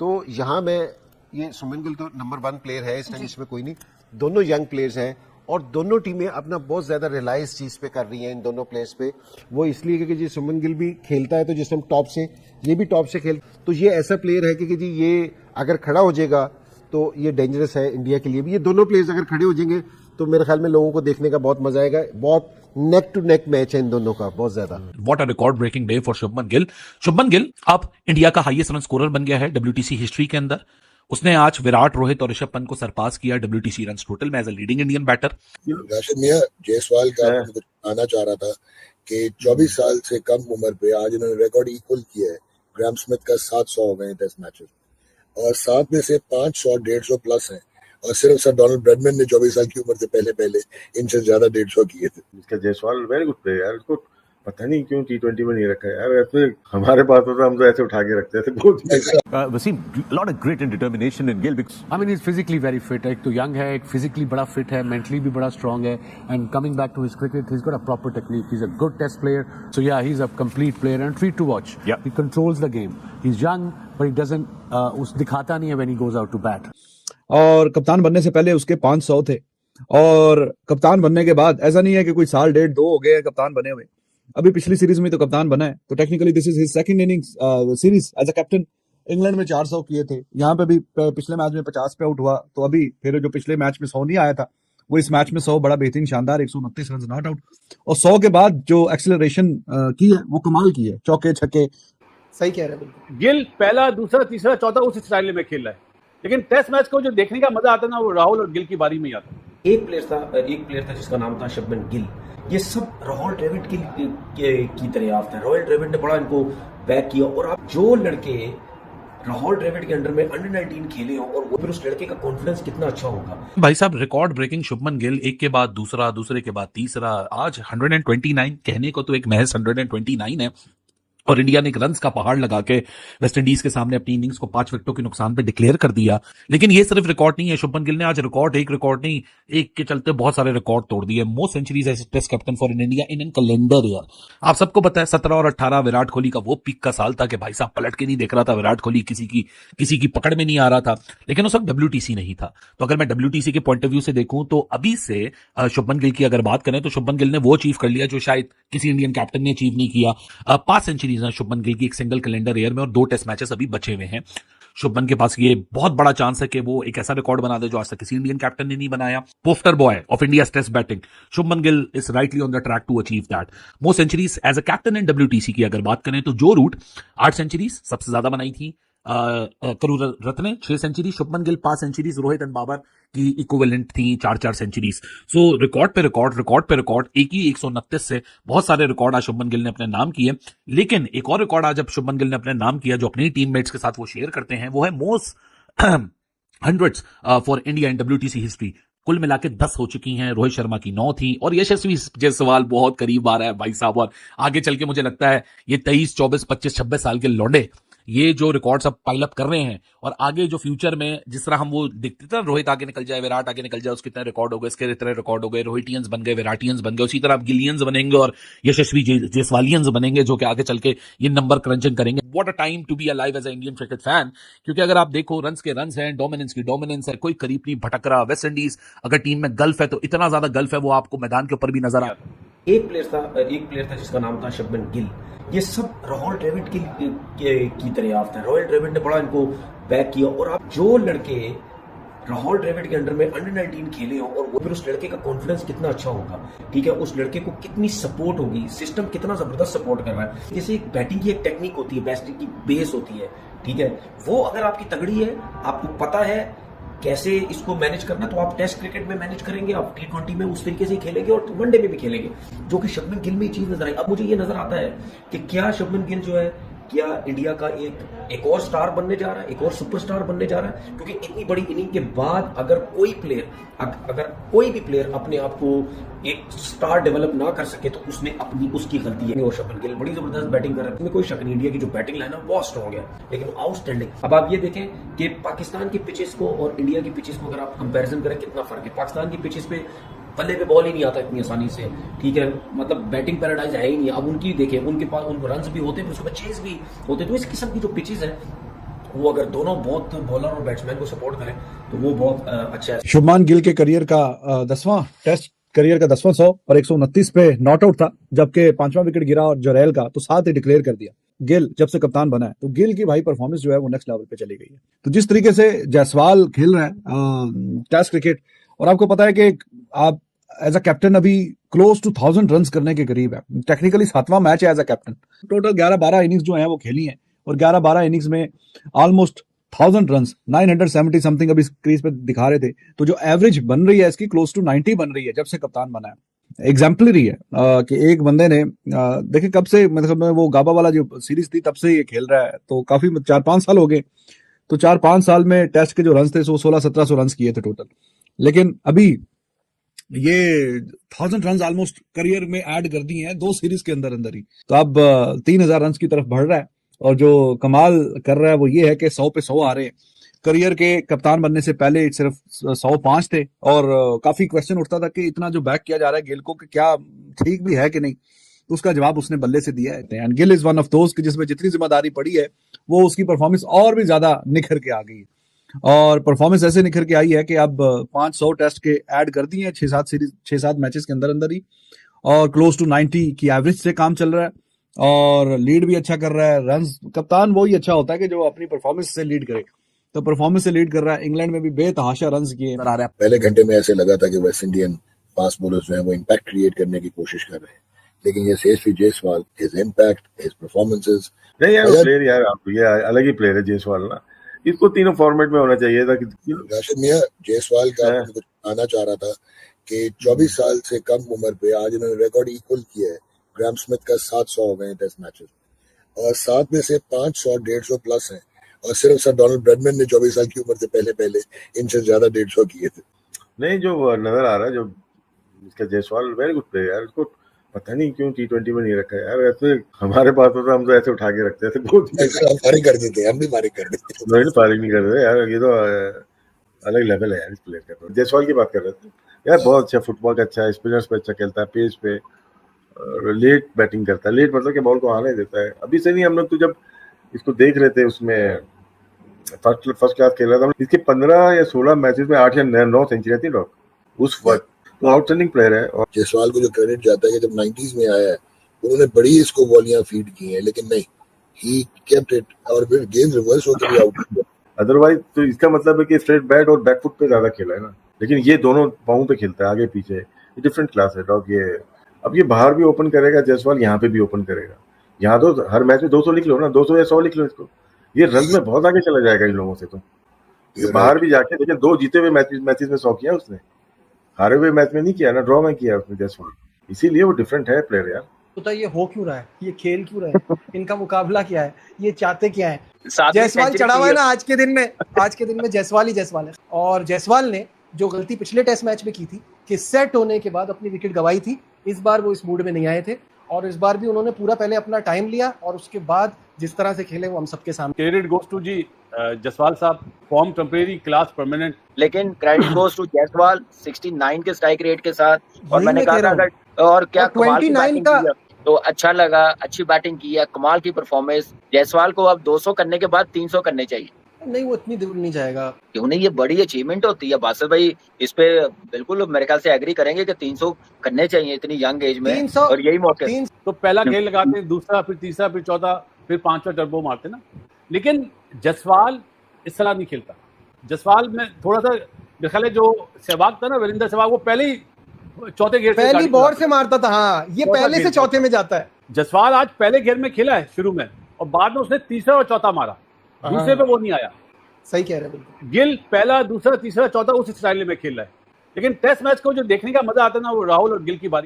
तो यहाँ मैं ये सुमन गिल तो नंबर 1 प्लेयर है इस टाइम, इसमें कोई नहीं, दोनों यंग प्लेयर्स हैं और दोनों टीमें अपना बहुत ज्यादा रिलाई इस चीज पे कर रही हैं इन दोनों प्लेयर्स पे। वो इसलिए क्योंकि जी सुमन गिल भी खेलता है तो जिस टाइम टॉप से, ये भी टॉप से खेल, तो ये ऐसा प्लेयर है कि जी ये अगर खड़ा हो जाएगा तो ये डेंजरस है इंडिया के लिए भी। ये दोनों प्लेयर्स अगर खड़े हो जाएंगे तो मेरे ख्याल में लोगों को देखने का बहुत मजा आएगा। बहुत नेक टू नेक मैच है इन दोनों का, बहुत ज्यादा। What a record breaking day for Shubman Gill. Shubman Gill अब इंडिया का हाईएस्ट रन स्कोरर बन गया है WTC हिस्ट्री के अंदर। उसने आज विराट, रोहित और ऋषभ पंत को सरपास किया WTC रन टोटल में as a leading Indian batter. Rashid मियां, जायसवाल का कुछ आना चाह रहा था कि 24 साल से कम उम्र पे आज इन्होंने रिकॉर्ड इक्वल किया है। ग्राहम स्मिथ का 700 हो गए टेस्ट मैचेस और 7 में से 500 150 प्लस हैं और सिर्फ सर डोनाल्ड ब्रैडमैन ने 24 साल की उम्र से पहले इनसे ज्यादा 150 किए थे। इसका जायसवाल वेरी गुड प्लेयर यार, इसको पता नहीं क्यों T20 में नहीं रखा है यार। ऐसे हमारे पास होता हम तो ऐसे उठा के रखते थे। Wasim, a lot of grit and determination in Gill. I mean, he's physically very fit. एक तो young है, एक physically बड़ा fit है, mentally भी बड़ा strong है, and coming back to his cricket, he's got a proper technique. He's a good test player. So yeah, he's a complete player and treat to watch. Yeah. He controls the game. He's young, but he doesn't दिखाता नहीं है when he goes out to bat. और कप्तान बनने से पहले उसके 500 थे और कप्तान बनने के बाद ऐसा नहीं है कि कोई साल डेढ़ 2 हो गए हैं कप्तान बने हुए। अभी पिछली सीरीज में तो कप्तान बना है, तो technically this is his second innings series as a captain. England में 400 किए थे, यहाँ पे भी पिछले मैच में 50 पे आउट हुआ, तो अभी फिर जो पिछले मैच में 100 नहीं आया था वो इस मैच में 100 बड़ा बेहतरीन शानदार 129 रन नॉट आउट। और 100 के बाद जो एक्सेलरेशन की है वो कमाल की है, चौके छक्के। सही कह रहे हैं गिल पहला, दूसरा, तीसरा, चौथा उस स्टाइल में खेल रहा है, लेकिन टेस्ट मैच को जो देखने का मजा आता है ना वो राहुल और गिल की बारी में ही आता है। एक प्लेयर था जिसका नाम था शुभमन गिल। ये सब राहुल द्रविड़ की दरियाफ्त है। राहुल द्रविड़ ने बड़ा इनको बैक किया और आप जो लड़के राहुल द्रविड़ के अंडर में अंडर-19 खेले हो और वो फिर उस लड़के का कॉन्फिडेंस कितना अच्छा होगा। भाई साहब, रिकॉर्ड ब्रेकिंग शुभमन गिल, एक के बाद दूसरा, दूसरे के बाद तीसरा, आज 129 कहने को तो एक महज 129 है और इंडिया ने एक रन्स का पहाड़ लगा के वेस्ट इंडीज के सामने अपनी इनिंग्स को 5 विकेटों के नुकसान पे डिक्लेयर कर दिया। लेकिन ये सिर्फ रिकॉर्ड नहीं है, शुभमन गिल ने आज एक रिकॉर्ड नहीं, एक के चलते बहुत सारे रिकॉर्ड तोड़ दिए। Most centuries as test captain for India in calendar year. आप सबको पता है 17 और 18 विराट कोहली का वो पीक का साल था कि भाई साहब पलट के नहीं देख रहा था विराट कोहली, किसी की पकड़ में नहीं आ रहा था, लेकिन उस वक्त WTC नहीं था। तो अगर मैं WTC के पॉइंट ऑफ व्यू से देखूं तो अभी से शुभमन गिल की अगर बात करें तो शुभमन गिल ने वो अचीव कर लिया जो शायद किसी इंडियन कैप्टन ने अचीव नहीं किया। 5 सेंचुरीज हैं शुभमन गिल की सिंगल कैलेंडर ईयर में और 2 टेस्ट मैचेस अभी बचे हुए हैं। शुभमन के पास ये बहुत बड़ा चांस है कि वो एक ऐसा रिकॉर्ड बना दे जो आज तक किसी इंडियन कैप्टन ने नहीं बनाया। Poster boy of India test batting Shubman Gill is rightly on the track to achieve that. Most centuries as a captain in WTC की अगर बात करें तो जो रूट 8 सेंचुरीज सबसे ज्यादा बनाई थी Karunaratne 6 century, Shubman Gill 5 centuries, Rohit and Babar की इक्विवेलेंट थी 4 सेंचुरीज। सो रिकॉर्ड पे रिकॉर्ड एक ही 129 से बहुत सारे रिकॉर्ड आज शुभमन गिल ने अपने नाम किए। लेकिन एक और रिकॉर्ड आज जब शुभमन गिल ने अपने नाम किया जो अपनी टीममेट्स के साथ वो शेयर करते हैं, वो है most hundreds for India in WTC history. कुल मिला के 10 हो चुकी हैं, रोहित शर्मा की 9 थी और यशस्वी जायसवाल बहुत करीब आ रहा है भाई साहब। और आगे चल के मुझे लगता है ये 23, 24, 25, 26 साल के लौंडे ये जो रिकॉर्ड्स अब पाइल अप कर रहे हैं और आगे जो फ्यूचर में जिस तरह हम वो देखते थे, रोहित आगे निकल जाए, विराट आगे निकल जाए, उसके इतने रिकॉर्ड हो गए, इसके इतने रिकॉर्ड हो गए, रोहिटियंस बन गए, विराटियंस बन गए, उसी तरह अब गिलियंस बनेंगे और यशस्वी जायसवालियंस बनेंगे जो कि आगे चल के ये नंबर क्रंचिंग करेंगे। What a time to be alive as a Indian cricket fan, क्योंकि अगर आप देखो रन्स के रन्स हैं, डोमिनेंस की डोमिनेंस है, कोई करीब नहीं भटक रहा। वेस्ट इंडीज अगर टीम में गल्फ है तो इतना ज्यादा गल्फ है वो आपको मैदान के ऊपर भी नजर आता है। एक प्लेयर था जिसका नाम था शुभमन गिल। ये सब राहुल द्रविड़ की दरियाफ्त है। राहुल द्रविड़ ने बड़ा इनको बैक किया और आप जो लड़के राहुल द्रविड़ के अंडर में अंडर-19 खेले हो और वो फिर उस लड़के का कॉन्फिडेंस कितना अच्छा होगा, ठीक है, उस लड़के को कितनी सपोर्ट होगी, सिस्टम कितना जबरदस्त सपोर्ट कर रहा है। जैसे एक बैटिंग की एक टेक्निक होती है, बैटिंग की बेस होती है, ठीक है, वो अगर आपकी तगड़ी है, आपको पता है कैसे इसको मैनेज करना, तो आप टेस्ट क्रिकेट में मैनेज करेंगे, आप T20 में उस तरीके से खेलेंगे और वनडे में भी खेलेंगे, जो कि शुभमन गिल में चीज नजर आई। अब मुझे ये नजर आता है कि क्या शुभमन गिल जो है क्या इंडिया का एक और स्टार बनने जा रहा है, एक और सुपरस्टार बनने जा रहा है, क्योंकि इतनी बड़ी इनिंग के बाद अगर कोई भी प्लेयर अपने आप को एक स्टार डेवलप ना कर सके तो उसकी गलती है। और शुभमन गिल बड़ी जबरदस्त बैटिंग कर रहे हैं, कोई शक नहीं, इंडिया की जो बैटिंग लाइन है बहुत स्ट्रॉन्ग है, लेकिन आउटस्टैंडिंग। अब आप ये देखें कि पाकिस्तान की पिचेस को और इंडिया की पिचेस को अगर आप कंपैरिजन करें कितना फर्क है। पाकिस्तान की पिचेस पे पल्ले पे बॉल ही नहीं आता इतनी आसानी से, ठीक है, मतलब बैटिंग पैराडाइज है ही नहीं। अब उनकी देखें, उनके पास उनको रन्स भी होते हैं, उसके बाद चेज भी होते हैं। तो इस किस्म की जो पिचेस है वो अगर दोनों बहुत बॉलर और बैट्समैन को सपोर्ट करें तो वो बहुत अच्छा है। शुभमान गिल के करियर का 10वां टेस्ट करियर का 10वां 100 और 129 पे नॉट आउट था, जबकि 5वां विकेट गिरा और जोरेल का तो 7 ही डिक्लेयर कर दिया। गिल जब से कप्तान बना है तो गिल की भाई परफॉर्मेंस जो है वो नेक्स्ट लेवल पे चली गई है। तो जिस तरीके से जायसवाल खेल रहा है टेस्ट क्रिकेट, और आपको पता है कि आप एज अ कैप्टन अभी क्लोज टू 1000 रन करने के करीब है, टेक्निकली 7वां मैच है as a captain. Total 11-12 innings जो है वो खेली है और 11-12 इनिंग्स में ऑलमोस्ट 1000 रन 970 समथिंग अभी क्रीज पे दिखा रहे थे। तो जो एवरेज बन रही है इसकी क्लोज टू 90 बन रही है जब से कप्तान बना है। एग्जाम्पलरी है कि एक बंदे ने देखिए कब से, मतलब वो गाबा वाला जो सीरीज थी तब से ये खेल रहा है, तो काफी 4-5 साल हो गए। तो 4-5 साल में टेस्ट के जो रन थे वो 1600-1700 रन किए थे टोटल, लेकिन अभी ये 1000 रन ऑलमोस्ट करियर में ऐड कर दिए हैं 2 सीरीज के अंदर अंदर ही। तो अब 3000 रन की तरफ बढ़ रहा है, और जो कमाल कर रहा है वो ये है कि 100 पे 100 आ रहे हैं। करियर के कप्तान बनने से पहले सिर्फ 105 थे, और काफी क्वेश्चन उठता था कि इतना जो बैक किया जा रहा है गिल को कि क्या ठीक भी है कि नहीं, तो उसका जवाब उसने बल्ले से दिया है। And Gill is one of दोस्त जिसमें जितनी जिम्मेदारी पड़ी है वो उसकी परफॉर्मेंस और भी ज्यादा निखर के आ गई है, और परफॉर्मेंस ऐसे निखर के आई है कि अब 500 टेस्ट के ऐड कर दिए हैं 6-7 मैचेस के अंदर अंदर ही, और क्लोज टू 90 की एवरेज से काम चल रहा है, और लीड भी अच्छा कर रहा है। रन कप्तान वही अच्छा होता है कि जो अपनी परफॉर्मेंस से लीड करे, तो परफॉर्मेंस से लीड कर रहा है। इंग्लैंड में भी बेतहाशा रन किए आ रहा है। पहले घंटे में ऐसे लगा था कि वेस्ट इंडियन फास्ट बॉलर्स जो है वो इम्पैक्ट क्रिएट करने की कोशिश कर रहे हैं, लेकिन ये Yashasvi Jaiswal, his impact, his performances, नहीं यार प्लेयर यार आप ये अलग ही प्लेयर है जायसवाल ना, इसको तीनों फॉर्मेट में होना चाहिए था। कि राशिद मियां जायसवाल का मैं कुछ आना चाह रहा था कि 24 साल से कम उम्र पे आज इन्होंने रिकॉर्ड इक्वल किया है। ग्राहम स्मिथ का 700 हो गए टेस्ट मैचेस, और 7 में से 500 150 प्लस हैं, और सिर्फ सर डोनाल्ड ब्रैडमैन ने 24 साल की उम्र से पहले इनसे ज्यादा 150 किए थे। नहीं जो नजर आ रहा है जो इसका जायसवाल वेरी गुड प्लेयर यार, उसको पता नहीं क्यों T20 में नहीं रखा यार। ऐसे हमारे पास होता हम तो ऐसे उठा के रखते थे, हम फारिग कर देते, हम भी फारिग कर देते, नहीं फारिग नहीं कर रहे यार। ये तो अलग लेवल है यार इस प्लेयर का। तो जायसवाल की बात कर रहे थे यार, बहुत अच्छा फुटबॉल का अच्छा है, स्पिनर्स पे अच्छा खेलता है, पेस पे लेट बैटिंग करता है। लेट मतलब कि बॉल को आने देता है। अभी से नहीं, हम लोग तो जब इसको देख रहे थे उसमें फर्स्ट क्लास खेल रहा था, इसके 15 या 16 मैचेस में 8 या 9 सेंचुरी थी डॉग उस वक्त। तो आउटस्टैंडिंग प्लेयर है। और जायसवाल को जो क्रेडिट जाता है कि जब 90s में आया है उन्होंने बड़ी इसको बॉलियां फीड की हैं, लेकिन नहीं, ही केप्ट इट, और फिर गेम रिवर्स होकर भी आउट। अदरवाइज तो इसका मतलब है कि स्ट्रेट बैट और बैक फुट पे ज्यादा खेला है ना, लेकिन ये दोनों पाँव पे खेलता है, आगे पीछे। ये डिफरेंट क्लास है डॉग। ये अब ये बाहर भी ओपन करेगा जायसवाल, यहाँ पे भी ओपन करेगा। यहाँ तो हर मैच में 200 लिख लो ना, 200 या 100 लिख लो इसको, ये रन में बहुत आगे चला जाएगा इन लोगों से। तो ये बाहर भी जाके देखिए, 2 जीते हुए मैचेस में 100 किया उसने, हारे हुए मैच में नहीं किया ना, ड्रॉ में किया उसने जायसवाल। इसीलिए वो डिफरेंट है प्लेयर यार। होता ये हो क्यों रहा है, ये खेल क्यों रहा है, इनका मुकाबला क्या है, ये चाहते क्या है। जायसवाल चढ़ा हुआ है ना आज के दिन में जायसवाल ही जायसवाल है। और जायसवाल ने जो गलती पिछले टेस्ट मैच में की थी कि सेट होने के बाद अपनी विकेट गंवाई थी, इस बार वो इस मूड में नहीं आए थे, और इस बार भी उन्होंने पूरा पहले अपना टाइम लिया और उसके बाद जिस तरह से खेले वो हम सबके सामने। क्रेडिट गोस टू जी जायसवाल साहब, फॉर्म टेम्परेरी, क्लास परमानेंट। लेकिन क्रेडिट गोस टू जायसवाल 69 के स्ट्राइक रेट के साथ, और वही मैंने मैं कहा कह रहा था और क्या कमाल की 29 बैटिंग का की, तो अच्छा लगा, अच्छी बैटिंग की है, कमाल की परफॉर्मेंस। जायसवाल को अब 200 करने के बाद 300 करने चाहिए। नहीं, वो इतनी दूर नहीं जाएगा। क्यों नहीं, ये बड़ी अचीवमेंट होती है। बासित भाई इस पे बिल्कुल मेरे ख्याल से एग्री करेंगे कि 300 करने चाहिए इतनी यंग एज में, 300 और यही मौके। तो पहला खेल लगाते, दूसरा, फिर तीसरा, फिर चौथा, फिर 5वां टर्बो मारते ना। लेकिन जायसवाल इस तरह नहीं खेलता। जायसवाल में थोड़ा सा मेरे ख्याल है जो सहवाग था ना, वीरेंद्र सहवाग, वो पहले ही चौथे घेर से पहली बॉल से मारता था। हाँ, ये पहले से चौथे में जाता है। जायसवाल आज पहले घेर में खेला है शुरू में, और बाद में उसने तीसरा और चौथा मारा, दूसरे पे वो नहीं आया। सही कह रहे हैं बिल्कुल। गिल पहला, दूसरा, तीसरा, चौथा उस स्टाइल में खेल रहा है। लेकिन टेस्ट मैच को जो देखने का मजा आता है ना, वो राहुल और गिल की बारी।